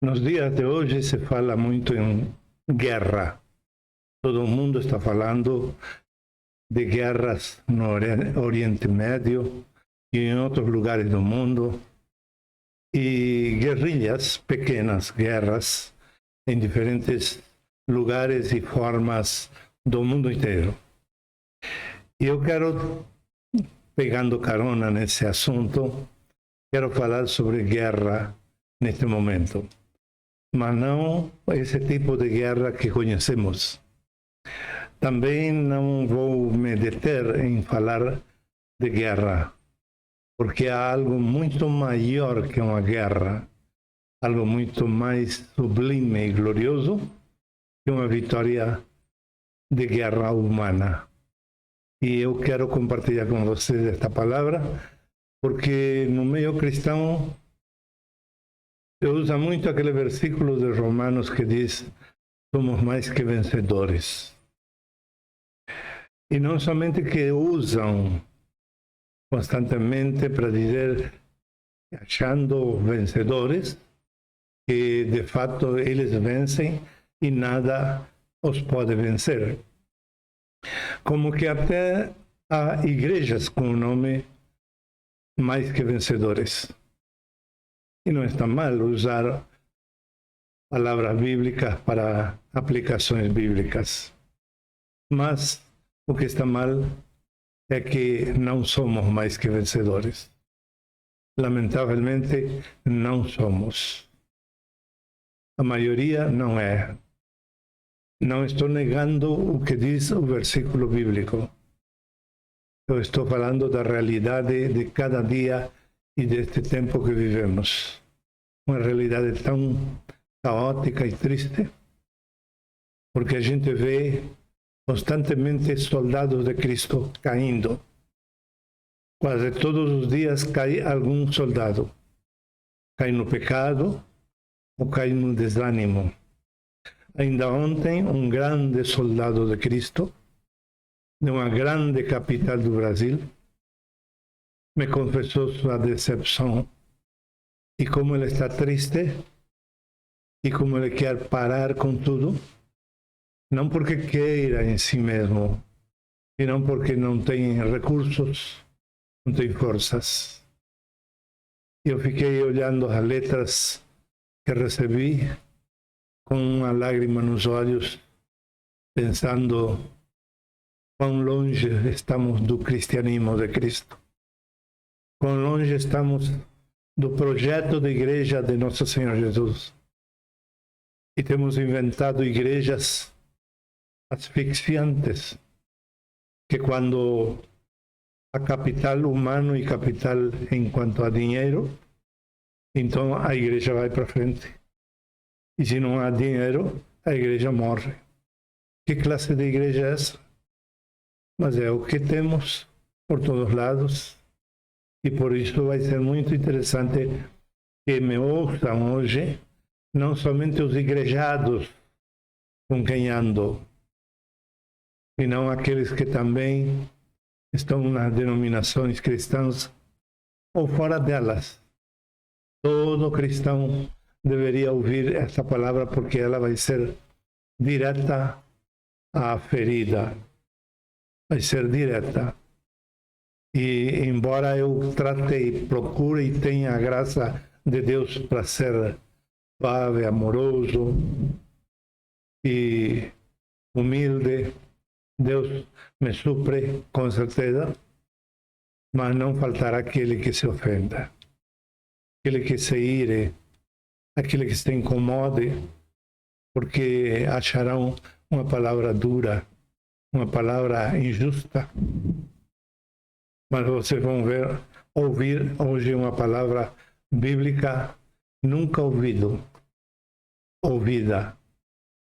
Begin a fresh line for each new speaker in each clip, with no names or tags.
Nos dias de hoje se fala muito em guerra. Todo mundo está falando de guerras no Oriente Médio e em outros lugares do mundo. E guerrilhas, pequenas guerras, em diferentes lugares e formas do mundo inteiro. E eu quero, pegando carona nesse assunto, quero falar sobre guerra neste momento. Mas não esse tipo de guerra que conhecemos. Também não vou me deter em falar de guerra, porque há algo muito maior que uma guerra, algo muito mais sublime e glorioso que uma vitória de guerra humana. E eu quero compartilhar com vocês esta palavra, porque no meio cristão eu uso muito aquele versículo de Romanos que diz: somos mais que vencedores. E não somente que usam constantemente para dizer, achando vencedores, que de fato eles vencem e nada os pode vencer. Como que até há igrejas com o nome mais que vencedores. E não está mal usar palavras bíblicas para aplicações bíblicas. Mas o que está mal é que não somos mais que vencedores. Lamentavelmente, não somos. A maioria não é. Não estou negando o que diz o versículo bíblico. Eu estou falando da realidade de cada dia e deste tempo que vivemos. Uma realidade tão caótica e triste, porque a gente vê constantemente soldados de Cristo caindo. Quase todos os dias cai algum soldado. Cai no pecado ou cai no desânimo. Ainda ontem, um grande soldado de Cristo, de uma grande capital do Brasil, me confessou sua decepção e como ele está triste e como ele quer parar com tudo, não porque queira em si mesmo, senão porque não tem recursos, não tem forças. Eu fiquei olhando as letras que recebi com uma lágrima nos olhos, pensando quão longe estamos do cristianismo de Cristo. Quão longe estamos do projeto de igreja de Nosso Senhor Jesus. E temos inventado igrejas asfixiantes, que quando a capital humano e capital em quanto a dinheiro, então a igreja vai para frente. E se não há dinheiro, a igreja morre. Que classe de igreja é essa? Mas é o que temos por todos lados. E por isso vai ser muito interessante que me ouçam hoje, não somente os igrejados com quem ando, senão aqueles que também estão nas denominações cristãs ou fora delas. Todo cristão deveria ouvir esta palavra, porque ela vai ser direta à ferida. Vai ser direta. E embora eu trate, procure e tenha a graça de Deus para ser suave, amoroso e humilde, Deus me supre com certeza, mas não faltará aquele que se ofenda, aquele que se ire, aquele que se incomode, porque acharão uma palavra dura, uma palavra injusta. Mas vocês vão ouvir hoje uma palavra bíblica nunca ouvida.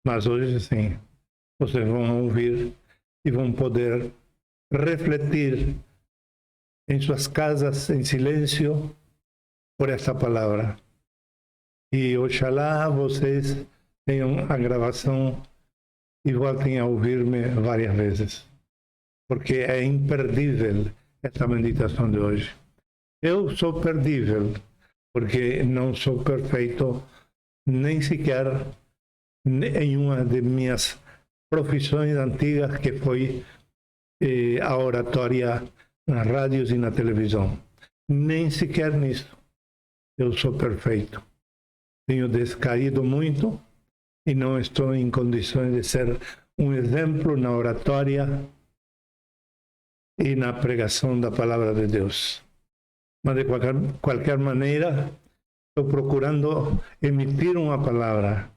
Mas hoje sim, vocês vão ouvir e vão poder refletir em suas casas em silêncio por esta palavra. E oxalá vocês tenham a gravação e voltem a ouvir-me várias vezes, porque é imperdível esta meditação de hoje. Eu sou perdível, porque não sou perfeito, nem sequer em uma de minhas profissões antigas, que foi a oratória nas rádios e na televisão. Nem sequer nisso eu sou perfeito. Tenho descaído muito e não estou em condições de ser um exemplo na oratória e na pregação da palavra de Deus. Mas de qualquer maneira, estou procurando emitir uma palavra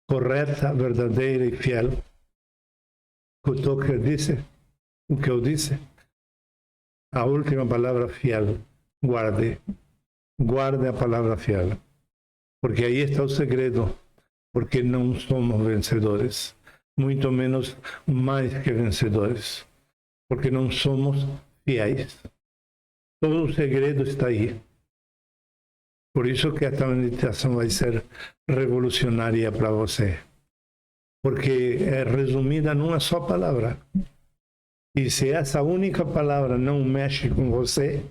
correta, verdadeira e fiel. Escutou o que eu disse? A última palavra fiel. Guarde a palavra fiel. Porque aí está o segredo. Porque não somos vencedores. Muito menos mais que vencedores. Porque não somos fiéis. Todo o segredo está aí. Por isso que esta meditação vai ser revolucionária para você. Porque é resumida numa só palavra. E se essa única palavra não mexe com você,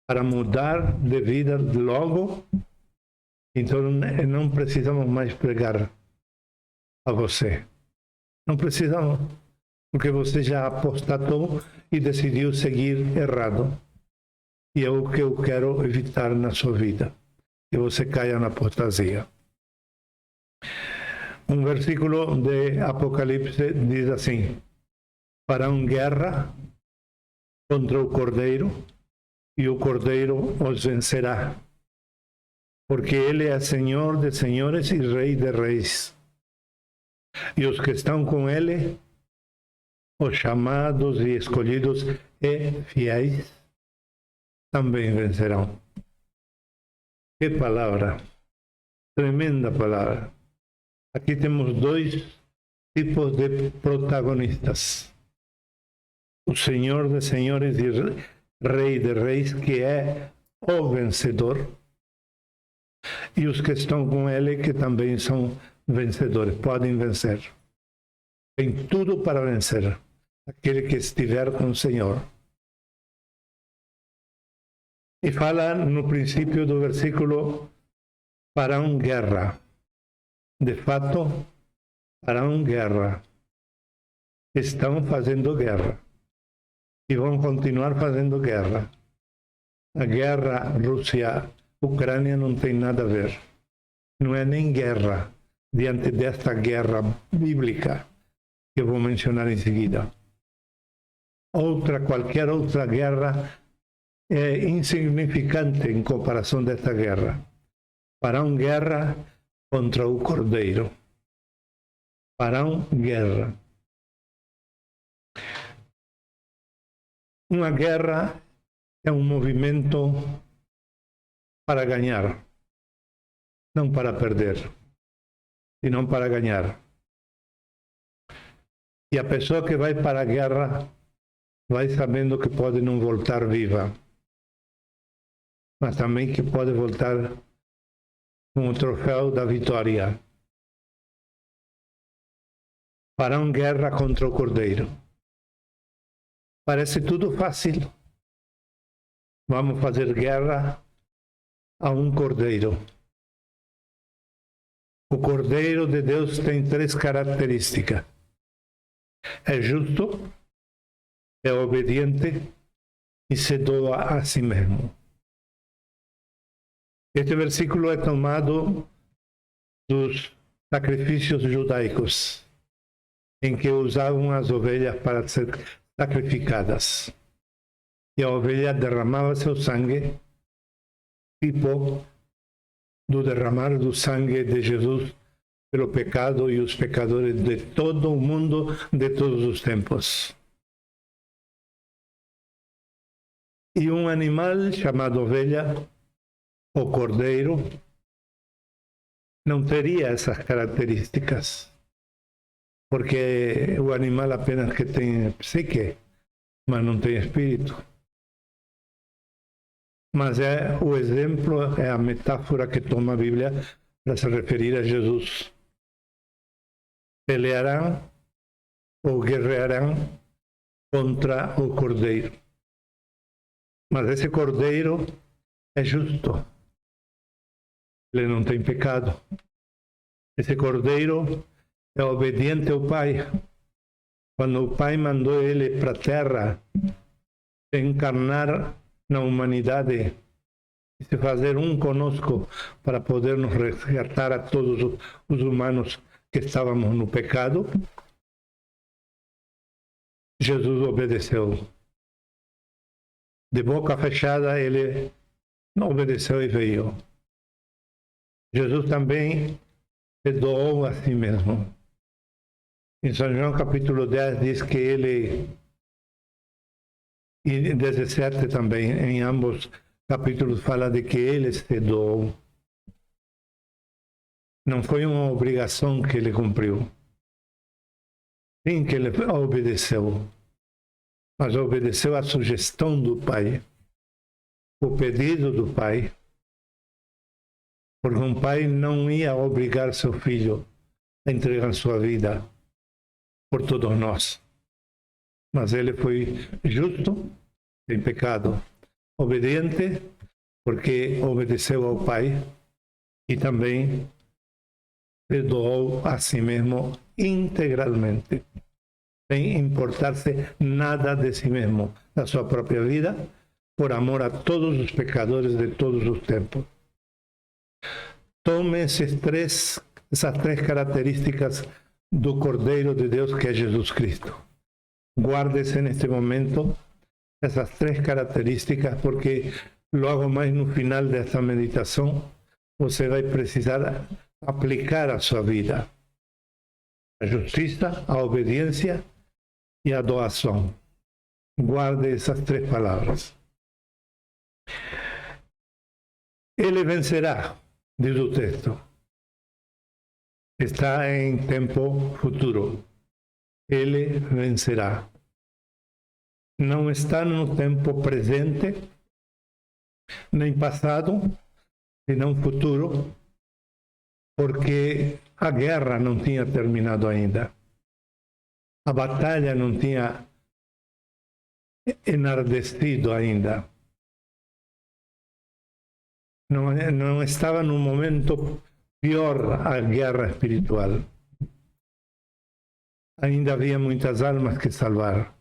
para mudar de vida logo, então não precisamos mais pregar a você. Não precisamos, porque você já apostatou e decidiu seguir errado. E é o que eu quero evitar na sua vida, que você caia na apostasia. Um versículo de Apocalipse diz assim: farão guerra contra o Cordeiro, e o Cordeiro os vencerá, porque ele é Senhor de senhores e Rei de reis. E os que estão com ele, os chamados e escolhidos e fiéis, também vencerão. Que palavra! Tremenda palavra! Aqui temos dois tipos de protagonistas. O Senhor de senhores e Rei de reis, que é o vencedor, e os que estão com ele, que também são vencedores, podem vencer. Tem tudo para vencer, aquele que estiver com o Senhor. E fala no princípio do versículo: farão guerra. De fato, farão guerra. Estão fazendo guerra. E vão continuar fazendo guerra. A guerra Rússia-Ucrânia não tem nada a ver. Não é nem guerra diante desta guerra bíblica que eu vou mencionar em seguida. Qualquer outra guerra é insignificante em comparação desta guerra. Farão guerra contra o Cordeiro. Farão guerra. Uma guerra é um movimento para ganhar, não para perder, senão para ganhar. E a pessoa que vai para a guerra vai sabendo que pode não voltar viva, mas também que pode voltar com o troféu da vitória. Farão guerra contra o Cordeiro. Parece tudo fácil. Vamos fazer guerra a um Cordeiro. O Cordeiro de Deus tem três características. É justo, é obediente e se doa a si mesmo. Este versículo é tomado dos sacrifícios judaicos, em que usavam as ovelhas para ser sacrificadas. E a ovelha derramava seu sangue, tipo do derramar do sangue de Jesus pelo pecado e os pecadores de todo o mundo, de todos os tempos. E um animal chamado ovelha, o Cordeiro, não teria essas características. Porque o animal apenas que tem psique, mas não tem espírito. Mas é o exemplo, é a metáfora que toma a Bíblia para se referir a Jesus. Pelearão ou guerrearão contra o Cordeiro. Mas esse Cordeiro é justo. Ele não tem pecado. Esse cordeiro é obediente ao Pai. Quando o Pai mandou ele para a terra, encarnar na humanidade e se fazer um conosco para poder nos resgatar a todos os humanos que estávamos no pecado, Jesus obedeceu. De boca fechada, ele não obedeceu e veio. Jesus também se doou a si mesmo. Em São João capítulo 10 diz que ele, e 17 também, em ambos capítulos fala de que ele se doou. Não foi uma obrigação que ele cumpriu. Sim, que ele obedeceu. Mas obedeceu à sugestão do Pai, o pedido do Pai, porque um pai não ia obrigar seu filho a entregar sua vida por todos nós. Mas ele foi justo, sem pecado, obediente, porque obedeceu ao Pai e também se doou a si mesmo integralmente, sem importar-se nada de si mesmo, da sua própria vida, por amor a todos os pecadores de todos os tempos. Tome essas três características do Cordeiro de Deus, que é Jesus Cristo. Guarde-se neste momento essas três características, porque logo mais no final desta meditação você vai precisar aplicar a sua vida. A justiça, a obediência e a doação. Guarde essas três palavras. Ele vencerá, diz o texto. Está em tempo futuro. Ele vencerá. Não está no tempo presente, nem passado, senão futuro, porque a guerra não tinha terminado ainda. A batalha não tinha enardecido ainda. Não estava no momento pior a guerra espiritual. Ainda havia muitas almas que salvar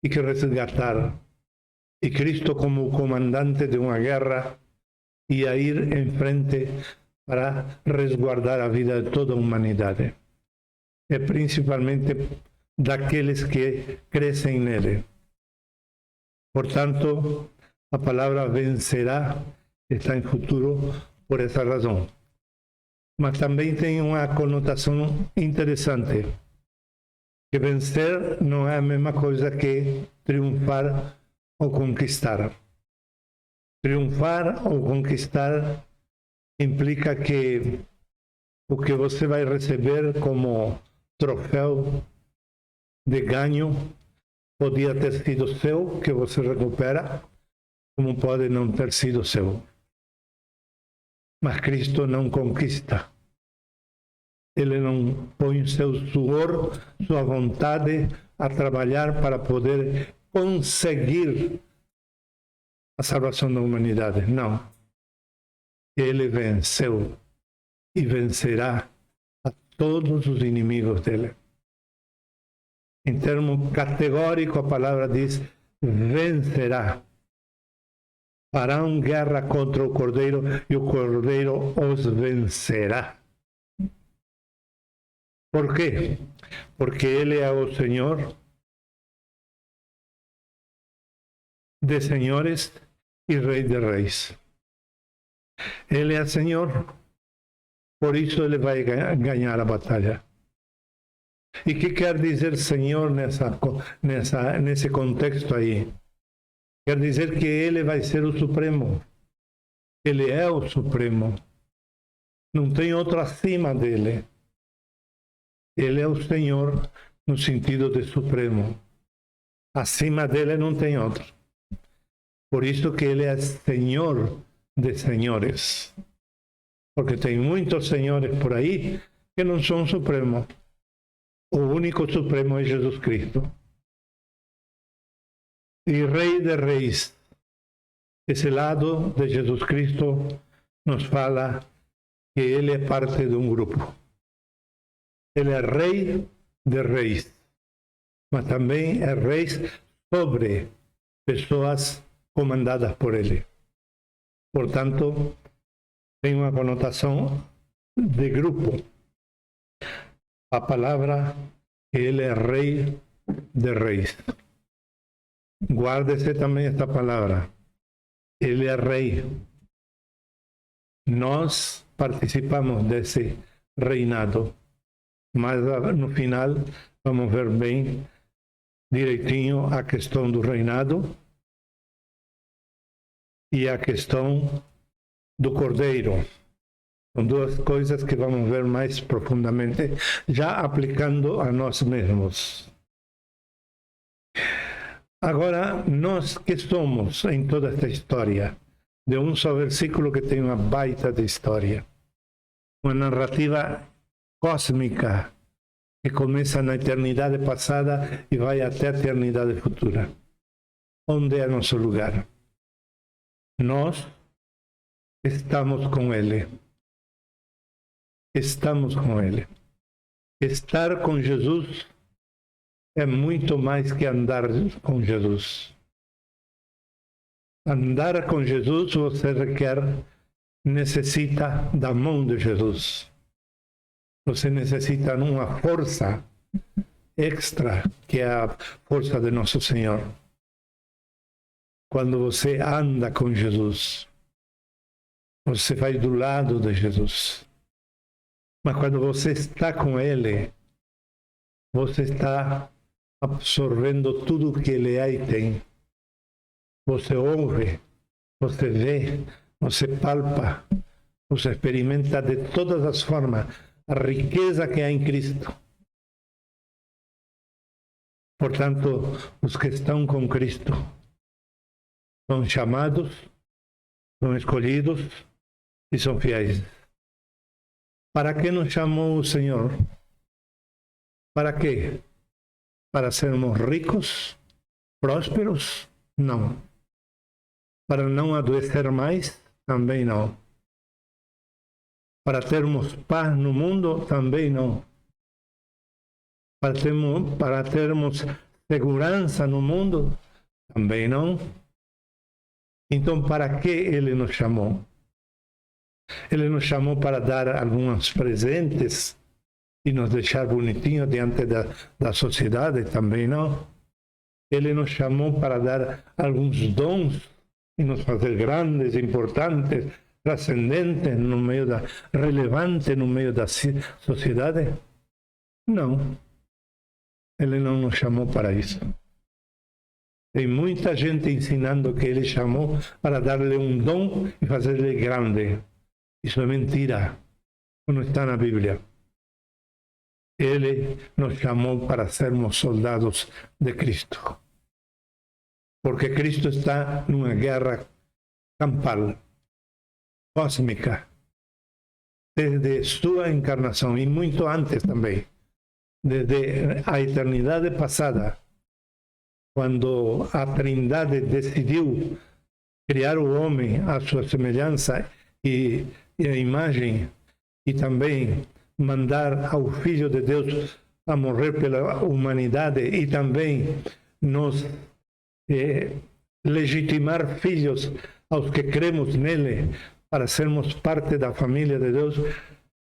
e que resgatar. E Cristo, como comandante de uma guerra, ia ir em frente para resguardar a vida de toda a humanidade. E principalmente daqueles que crescem nele. Portanto, a palavra vencerá está em futuro por essa razão. Mas também tem uma conotação interessante. Que vencer não é a mesma coisa que triunfar ou conquistar. Triunfar ou conquistar implica que o que você vai receber como troféu de ganho podia ter sido seu, que você recupera, como pode não ter sido seu. Mas Cristo não conquista. Ele não põe seu suor, sua vontade a trabalhar para poder conseguir a salvação da humanidade. Não. Ele venceu e vencerá a todos os inimigos dele. Em termo categórico, a palavra diz vencerá. Farão guerra contra o Cordeiro e o Cordeiro os vencerá. ¿Por quê? Porque ele é o Senhor de senhores e Rei de reis. Ele é Senhor, por isso ele vai ganhar a batalha. E o que quer dizer Senhor nesse contexto aí? Quer dizer que ele vai ser o Supremo. Ele é o Supremo. Não tem outro acima dele. Ele é o Senhor no sentido de Supremo. Acima dele não tem outro. Por isso que ele é Senhor de senhores. Porque tem muitos senhores por aí que não são Supremos. O único Supremo é Jesus Cristo. E Rei de reis. Esse lado de Jesus Cristo nos fala que ele é parte de um grupo. Ele é rei de reis, mas também é rei sobre pessoas comandadas por ele. Portanto, tem uma conotação de grupo. A palavra que ele é rei de reis. Guarde-se também esta palavra. Ele é rei. Nós participamos desse reinado, mas no final vamos ver bem direitinho a questão do reinado e a questão do Cordeiro. São duas coisas que vamos ver mais profundamente, já aplicando a nós mesmos. Agora, nós que somos em toda esta história, de um só versículo que tem uma baita de história, uma narrativa cósmica que começa na eternidade passada e vai até a eternidade futura. Onde é nosso lugar? Nós estamos com Ele. Estamos com Ele. Estar com Jesus é muito mais que andar com Jesus. Andar com Jesus você necessita da mão de Jesus. Você necessita de uma força extra, que é a força de nosso Senhor. Quando você anda com Jesus, você vai do lado de Jesus. Mas quando você está com Ele, você está absorvendo tudo que Ele é e tem. Você ouve, você vê, você palpa, você experimenta de todas as formas a riqueza que há em Cristo. Portanto, os que estão com Cristo são chamados, são escolhidos e são fiéis. Para que nos chamou o Senhor? Para quê? Para sermos ricos, prósperos? Não. Para não adoecer mais? Também não. Para termos paz no mundo? Também não. Para termos segurança no mundo? Também não. Então, para que Ele nos chamou? Ele nos chamou para dar alguns presentes e nos deixar bonitinhos diante da sociedade? Também não. Ele nos chamou para dar alguns dons e nos fazer grandes, importantes, transcendentes, relevantes no meio da sociedade? Não. Ele não nos chamou para isso. Tem muita gente ensinando que Ele chamou para dar-lhe um dom e fazer-lhe grande. Isso é mentira. Não está na Bíblia. Ele nos chamou para sermos soldados de Cristo. Porque Cristo está numa guerra campal, cósmica, desde sua encarnação e muito antes também, desde a eternidade passada, quando a Trindade decidiu criar o homem à sua semelhança e a imagem, e também mandar ao Filho de Deus a morrer pela humanidade e também nos legitimar filhos aos que cremos nele para sermos parte da família de Deus,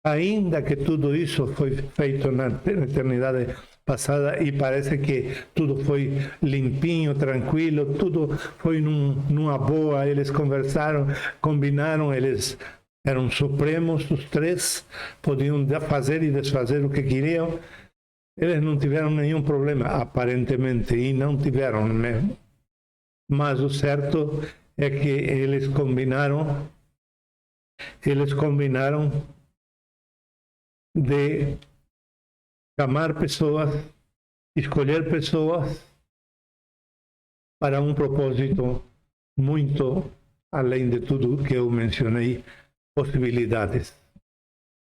ainda que tudo isso foi feito na eternidade passada e parece que tudo foi limpinho, tranquilo, tudo foi numa boa, eles conversaram, combinaram, eles eram supremos, os três, podiam fazer e desfazer o que queriam, eles não tiveram nenhum problema, aparentemente, e não tiveram mesmo. Mas o certo é que eles combinaram de chamar pessoas, escolher pessoas para um propósito muito além de tudo que eu mencionei, possibilidades,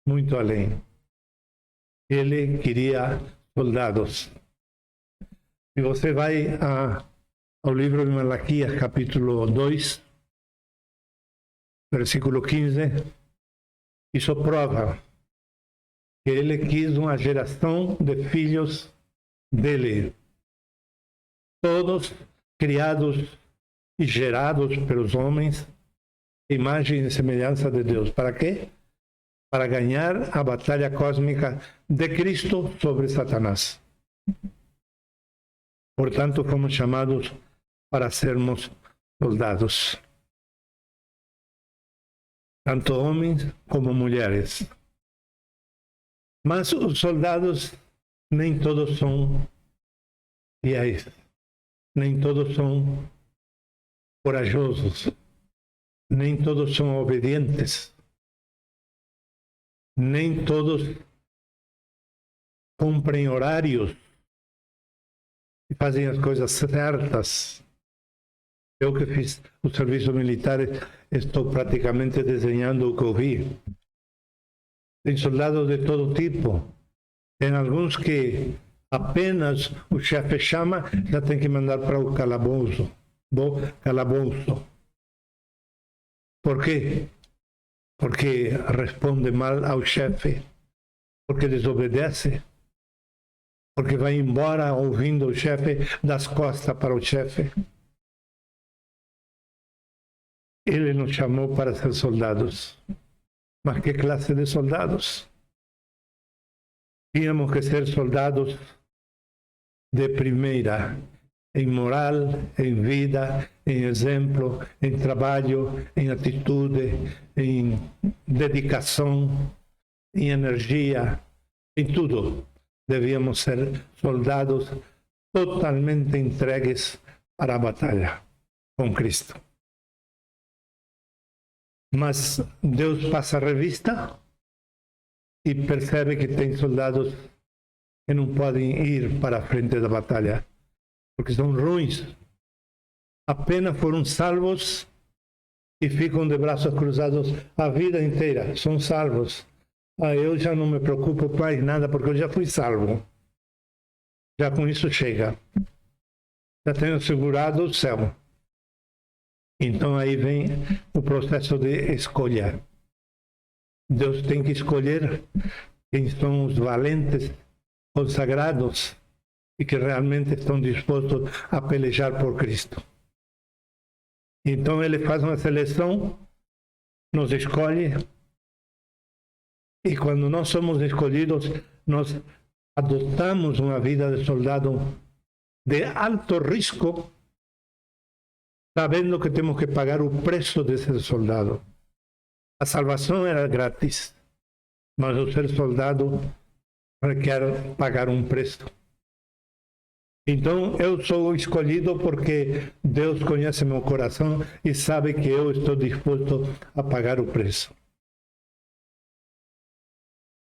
muito além. Ele queria soldados. Se você vai ao livro de Malaquias, capítulo 2, versículo 15, isso prova que ele quis uma geração de filhos dele, todos criados e gerados pelos homens, imagem e semelhança de Deus. Para quê? Para ganhar a batalha cósmica de Cristo sobre Satanás. Portanto, fomos chamados para sermos soldados, tanto homens como mulheres. Mas os soldados nem todos são fiéis, nem todos são corajosos, nem todos são obedientes, nem todos cumprem horários e fazem as coisas certas. Eu que fiz o serviço militar, estou praticamente desenhando o que eu vi. Tem soldados de todo tipo. Tem alguns que apenas o chefe chama, já tem que mandar para o calabouço. Por quê? Porque responde mal ao chefe, porque desobedece, porque vai embora ouvindo o chefe, das costas para o chefe. Ele nos chamou para ser soldados. Mas que classe de soldados? Tínhamos que ser soldados de primeira, em moral, em vida, em exemplo, em trabalho, em atitude, em dedicação, em energia, em tudo. Devíamos ser soldados totalmente entregues para a batalha com Cristo. Mas Deus passa a revista e percebe que tem soldados que não podem ir para a frente da batalha, porque são ruins. Apenas foram salvos e ficam de braços cruzados a vida inteira. São salvos. Eu já não me preocupo mais nada, porque eu já fui salvo. Já com isso chega. Já tenho assegurado o céu. Então aí vem o processo de escolha. Deus tem que escolher quem são os valentes, consagrados e que realmente estão dispostos a pelejar por Cristo. Então ele faz uma seleção, nos escolhe, e quando nós somos escolhidos, nós adotamos uma vida de soldado de alto risco, sabendo que temos que pagar o preço de ser soldado. A salvação era grátis, mas o ser soldado requer pagar um preço. Então eu sou escolhido porque Deus conhece meu coração e sabe que eu estou disposto a pagar o preço.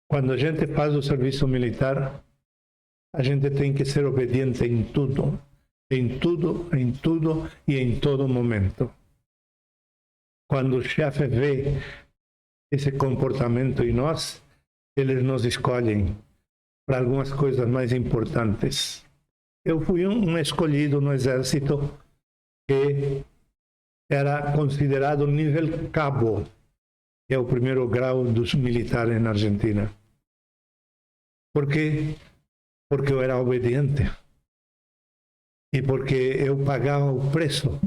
Quando a gente faz o serviço militar, a gente tem que ser obediente em tudo. Em tudo e em todo momento. Quando o chefe vê esse comportamento em nós, eles nos escolhem para algumas coisas mais importantes. Eu fui um escolhido no exército que era considerado nível cabo, que é o primeiro grau dos militares na Argentina. Por quê? Porque eu era obediente. E porque eu pagava o preço.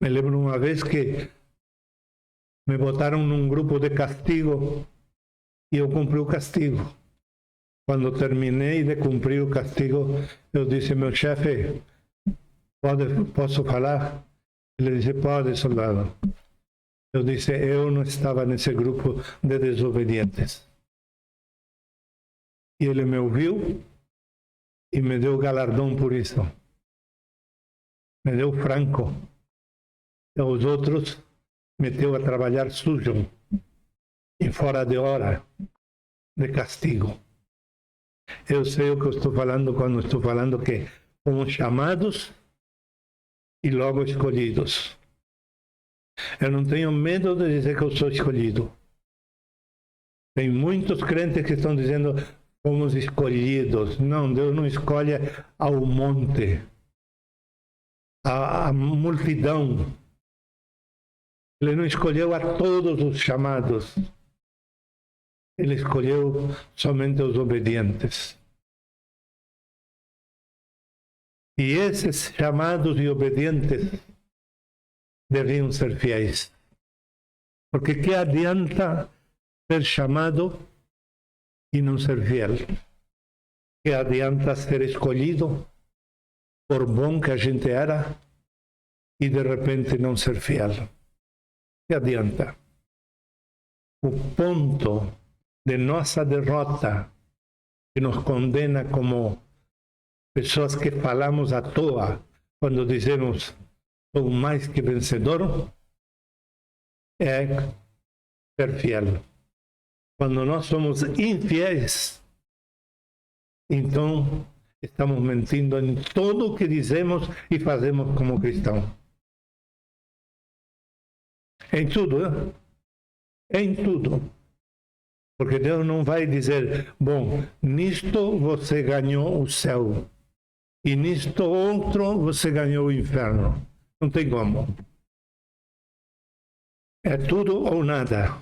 Me lembro uma vez que me botaram num grupo de castigo e eu cumpri o castigo. Quando terminei de cumprir o castigo, eu disse, meu chefe, posso falar? Ele disse, pode, soldado. Eu disse, eu não estava nesse grupo de desobedientes. E ele me ouviu e me deu galardão por isso. Me deu franco. E os outros meteu a trabalhar sujo e fora de hora de castigo. Eu sei o que eu estou falando quando estou falando que fomos chamados e logo escolhidos. Eu não tenho medo de dizer que eu sou escolhido. Tem muitos crentes que estão dizendo fomos escolhidos. Não, Deus não escolhe ao monte, a multidão. Ele não escolheu a todos os chamados. Ele escolheu somente os obedientes. E esses chamados e obedientes deviam ser fiéis. Porque que adianta ser chamado e não ser fiel? Que adianta ser escolhido, por bom que a gente era, e de repente não ser fiel? Que adianta? O ponto de nossa derrota, que nos condena como pessoas que falamos à toa, quando dizemos sou mais que vencedor, é ser fiel. Quando nós somos infiéis, então estamos mentindo em tudo o que dizemos e fazemos como cristãos. Em tudo, né? Em tudo. Porque Deus não vai dizer, bom, nisto você ganhou o céu e nisto outro você ganhou o inferno. Não tem como. É tudo ou nada.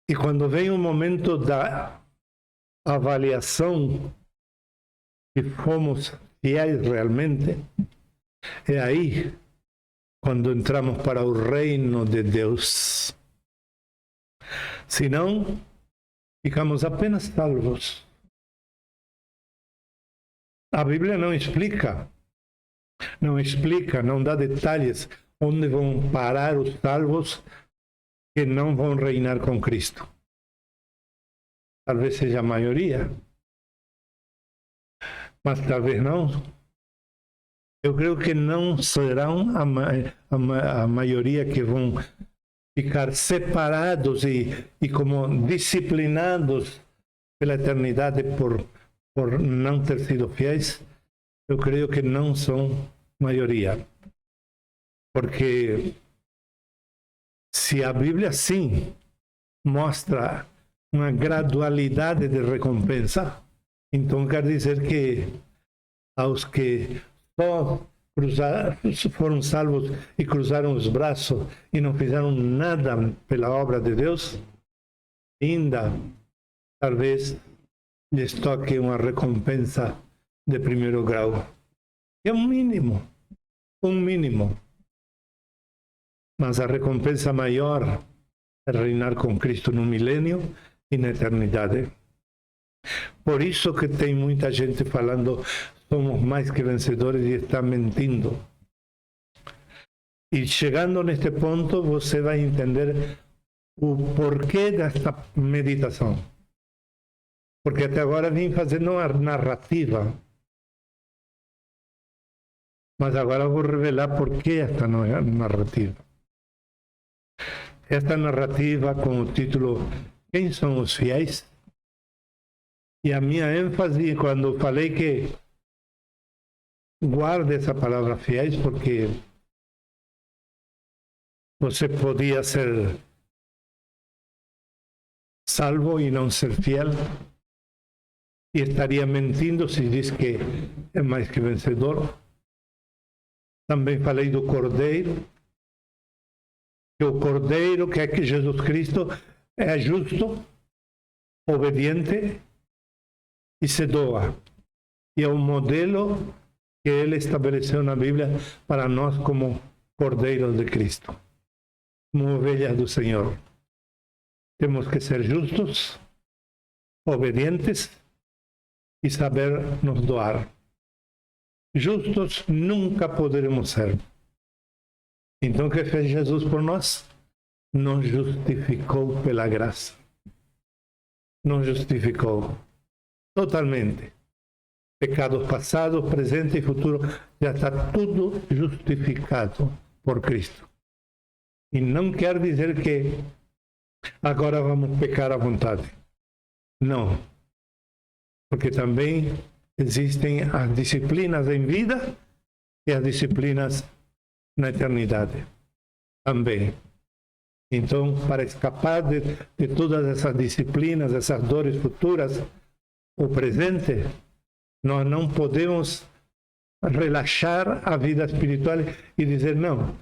E quando vem o momento da avaliação, se fomos fiéis realmente, é aí quando entramos para o reino de Deus. Senão, ficamos apenas salvos. A Bíblia não explica, não dá detalhes onde vão parar os salvos que não vão reinar com Cristo. Talvez seja a maioria, mas talvez não. Eu creio que não serão a maioria que vão ficar separados e como disciplinados pela eternidade por não ter sido fiéis. Eu creio que não são maioria. Porque se a Bíblia sim mostra uma gradualidade de recompensa, então quer dizer que aos que só foram salvos e cruzaram os braços e não fizeram nada pela obra de Deus, ainda talvez lhes toque uma recompensa de primeiro grau. É um mínimo. Mas a recompensa maior é reinar com Cristo no milênio e na eternidade. Por isso que tem muita gente falando somos mais que vencedores e está mentindo. E chegando neste ponto, você vai entender o porquê desta meditação. Porque até agora vim fazendo uma narrativa. Mas agora vou revelar por que esta narrativa. Esta narrativa com o título Quem são os fiéis? E a minha ênfase quando falei que guarde essa palavra fiéis, porque você podia ser salvo e não ser fiel, e estaria mentindo se diz que é mais que vencedor. Também falei do Cordeiro, que o Cordeiro, que é que Jesus Cristo é justo, obediente e se doa. E é o modelo que ele estabeleceu na Bíblia para nós como Cordeiros de Cristo, como ovelhas do Senhor. Temos que ser justos, obedientes e saber nos doar. Justos nunca poderemos ser. Então, o que fez Jesus por nós? Nos justificou pela graça. Nos justificou totalmente. Pecados passados, presente e futuro, já está tudo justificado por Cristo. E não quer dizer que agora vamos pecar à vontade. Não. Porque também existem as disciplinas em vida e as disciplinas na eternidade. Também. Então, para escapar de todas essas disciplinas, essas dores futuras, o presente, nós não podemos relaxar a vida espiritual e dizer, não,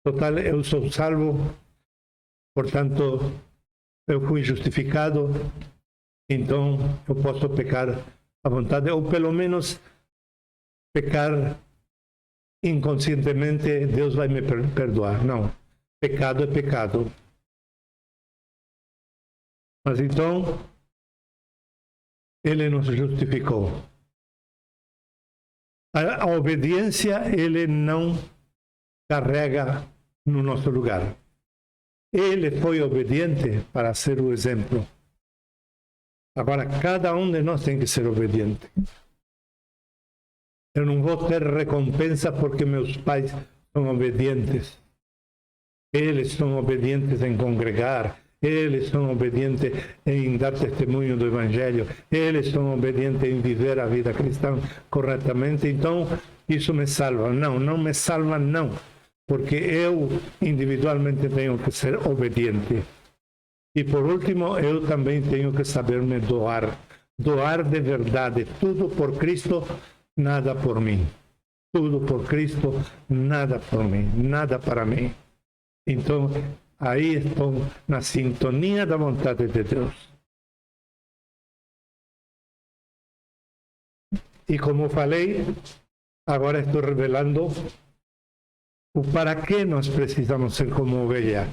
total, eu sou salvo Portanto, eu fui justificado, então eu posso pecar à vontade, ou pelo menos pecar inconscientemente, Deus vai me perdoar. Não, pecado é pecado. Mas então, Ele nos justificou. A obediência, Ele não carrega no nosso lugar. Ele foi obediente para ser o exemplo. Agora, cada um de nós tem que ser obediente. Eu não vou ter recompensa porque meus pais são obedientes. Eles são obedientes em congregar. Eles são obedientes em dar testemunho do Evangelho. Eles são obedientes em viver a vida cristã corretamente. Então, isso me salva. Não, não me salva, não. Porque eu individualmente tenho que ser obediente. E por último, eu também tenho que saber me doar. Doar de verdade. Tudo por Cristo, nada por mim. Tudo por Cristo, nada por mim. Nada para mim. Então, aí estou na sintonia da vontade de Deus. E como falei, agora estou revelando o para que nós precisamos ser como ovelha.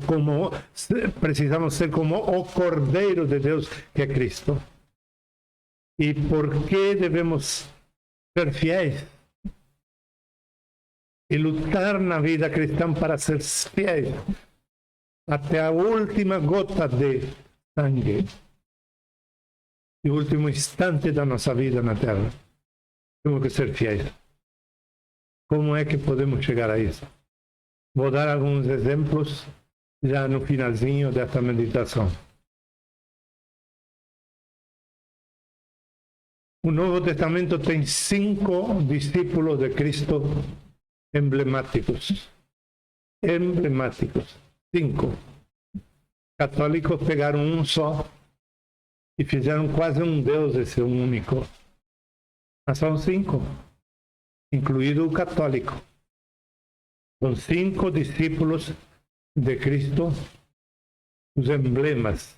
Como precisamos ser como o Cordeiro de Deus, que é Cristo. E por que devemos ser fiéis? E lutar na vida cristã para ser fiéis até a última gota de sangue e o último instante da nossa vida na Terra. Temos que ser fiéis. Como é que podemos chegar a isso? Vou dar alguns exemplos já no finalzinho desta meditação. O Novo Testamento tem 5 discípulos de Cristo emblemáticos. Emblemáticos. 5. Católicos pegaram um só e fizeram quase um Deus esse único. Mas são 5, incluído o católico. São 5 discípulos de Cristo, os emblemas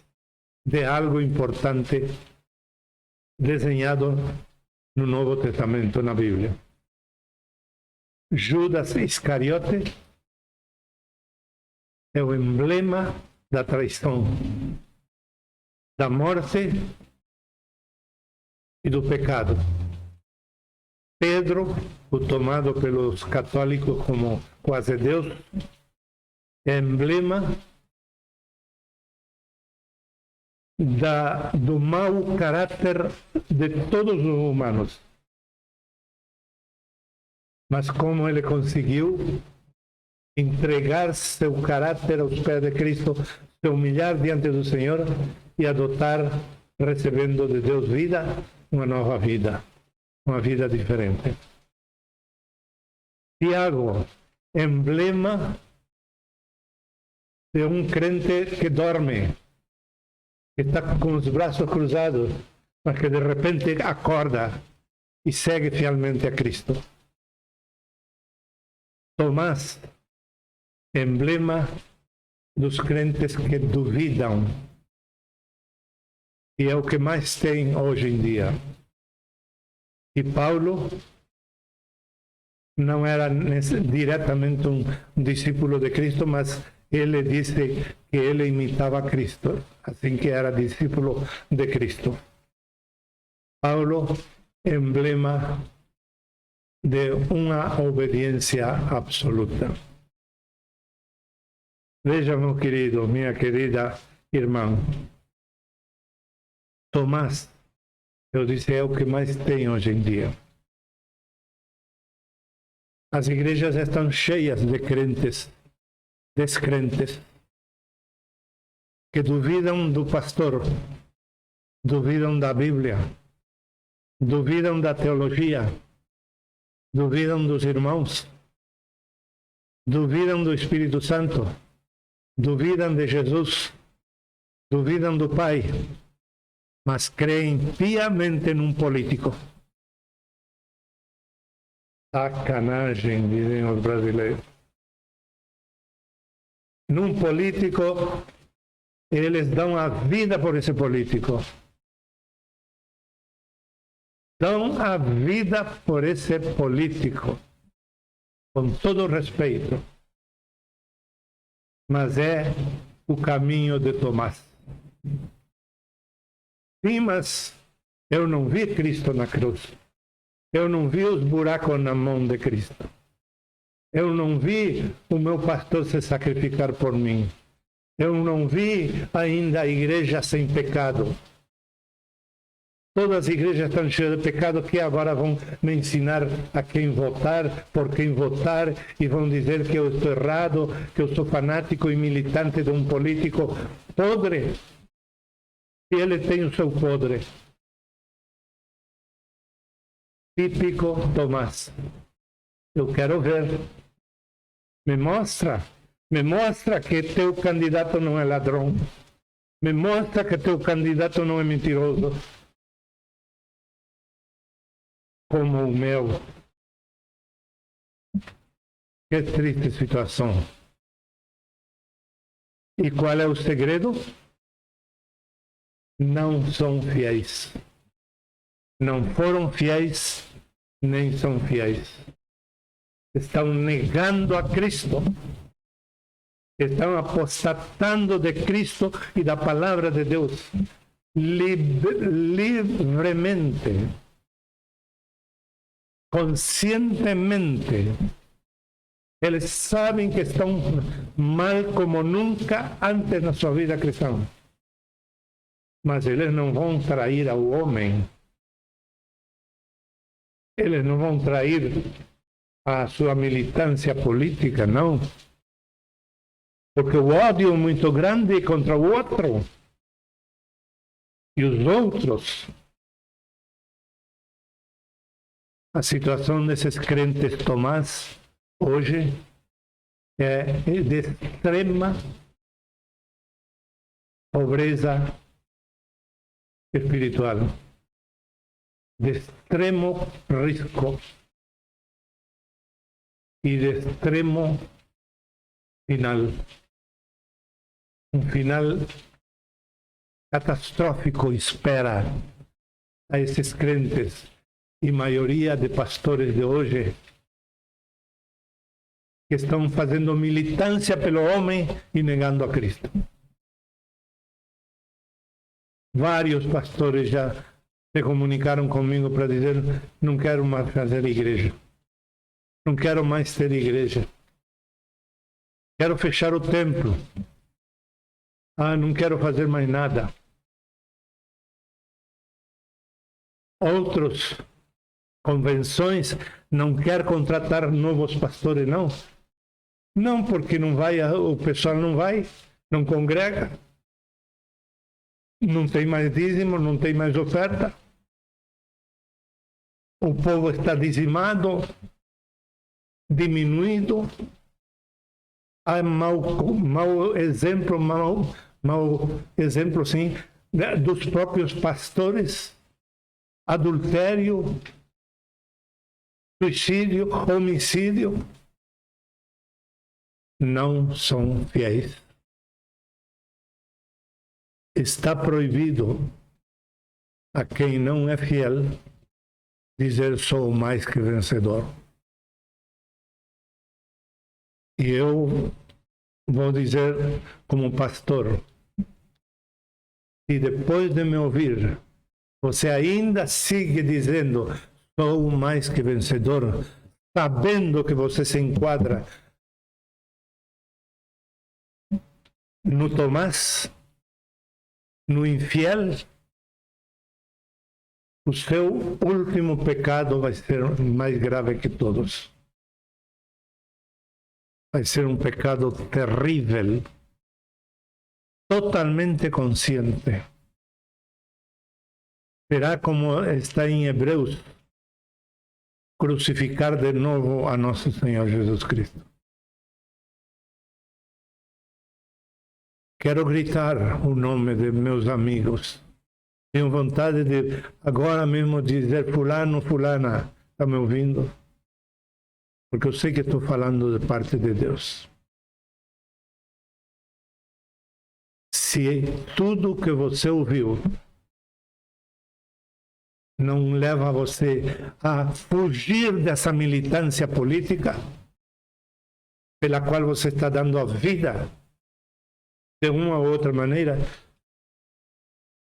de algo importante desenhado no Novo Testamento, na Bíblia. Judas Iscariote é o emblema da traição, da morte e do pecado. Pedro, o tomado pelos católicos como quase Deus, é emblema do mau caráter de todos os humanos. Mas como ele conseguiu entregar seu caráter aos pés de Cristo, se humilhar diante do Senhor e adotar, recebendo de Deus vida, uma nova vida, uma vida diferente. Tiago, emblema de um crente que dorme, que está com os braços cruzados, mas que de repente acorda e segue fielmente a Cristo. Tomás, emblema dos crentes que duvidam, e é o que mais tem hoje em dia. E Paulo não era diretamente um discípulo de Cristo, mas ele disse que ele imitava Cristo, assim que era discípulo de Cristo. Paulo, emblema de uma obediência absoluta. Veja, meu querido, minha querida irmã, Tomás, eu disse, é o que mais tem hoje em dia. As igrejas estão cheias de crentes, descrentes, que duvidam do pastor, duvidam da Bíblia, duvidam da teologia, duvidam dos irmãos, duvidam do Espírito Santo, duvidam de Jesus, duvidam do Pai, mas creem piamente num político. Sacanagem, dizem os brasileiros. num político, eles dão a vida por esse político. Dão a vida por esse político, com todo respeito. Mas é o caminho de Tomás. Sim, mas eu não vi Cristo na cruz. Eu não vi os buracos na mão de Cristo. Eu não vi o meu pastor se sacrificar por mim. Eu não vi ainda a igreja sem pecado. Todas as igrejas estão cheias de pecado que agora vão me ensinar a quem votar, por quem votar, e vão dizer que eu estou errado, que eu sou fanático e militante de um político podre. E ele tem o seu podre. Típico Tomás. Eu quero ver. Me mostra que teu candidato não é ladrão. Me mostra que teu candidato não é mentiroso. Como o meu. Que triste situação. E qual é o segredo? Não são fiéis. Não foram fiéis, nem são fiéis. Estão negando a Cristo. Estão apostatando de Cristo e da palavra de Deus. Livremente. Conscientemente. Eles sabem que estão mal como nunca antes na sua vida cristã. Mas eles não vão trair ao homem. Eles não vão trair a sua militância política, não. Porque o ódio é muito grande contra o outro. E os outros. A situação desses crentes Tomás hoje é de extrema pobreza espiritual, de extremo risco e de extremo final. Um final catastrófico espera a esses crentes e maioria de pastores de hoje que estão fazendo militância pelo homem e negando a Cristo. Vários pastores já se comunicaram comigo para dizer: não quero mais fazer igreja. Não quero mais ter igreja. Quero fechar o templo. Não quero fazer mais nada. Outros convenções não quer contratar novos pastores, não. Não, porque não vai, o pessoal não vai, não congrega, não tem mais dízimo, não tem mais oferta. O povo está dizimado, diminuído. Há mau exemplo, sim, dos próprios pastores. Adultério, suicídio, homicídio, não são fiéis. Está proibido a quem não é fiel dizer: sou mais que vencedor. E eu vou dizer como pastor, e depois de me ouvir, você ainda sigue dizendo: sou mais que vencedor, sabendo que você se enquadra no Tomás, no infiel, o seu último pecado vai ser mais grave que todos. Vai ser um pecado terrível, totalmente consciente. Será como está em Hebreus, crucificar de novo a nosso Senhor Jesus Cristo. Quero gritar o nome de meus amigos. Tenho vontade de agora mesmo dizer: fulano, fulana, está me ouvindo? Porque eu sei que estou falando de parte de Deus. se tudo que você ouviu não leva você a fugir dessa militância política pela qual você está dando a vida de uma ou outra maneira,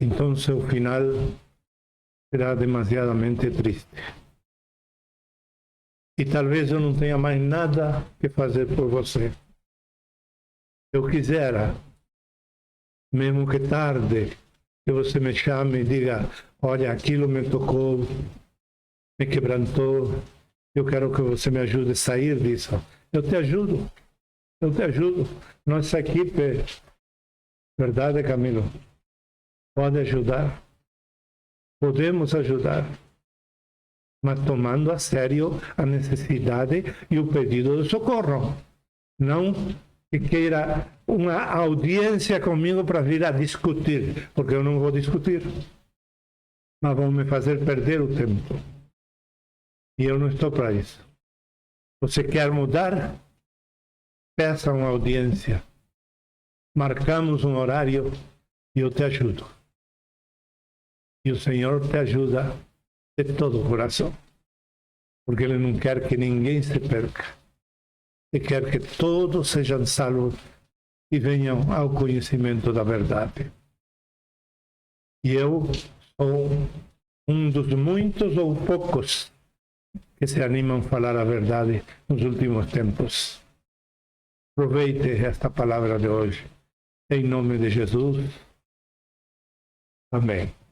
então seu final será demasiadamente triste. E talvez eu não tenha mais nada que fazer por você. Eu quisera, mesmo que tarde, que você me chame e diga: olha, aquilo me tocou, me quebrantou, eu quero que você me ajude a sair disso. Eu te ajudo. Nossa equipe, verdade, Camilo, pode ajudar. Podemos ajudar, mas tomando a sério a necessidade e o pedido de socorro. Não que queira uma audiência comigo para vir a discutir, porque eu não vou discutir, mas vão me fazer perder o tempo. E eu não estou para isso. Você quer mudar? Peça uma audiência. Marcamos um horário e eu te ajudo. E o Senhor te ajuda de todo o coração. Porque Ele não quer que ninguém se perca. Ele quer que todos sejam salvos e venham ao conhecimento da verdade. E eu sou um dos muitos ou poucos que se animam a falar a verdade nos últimos tempos. Aproveite esta palavra de hoje. Em nome de Jesus. Amém.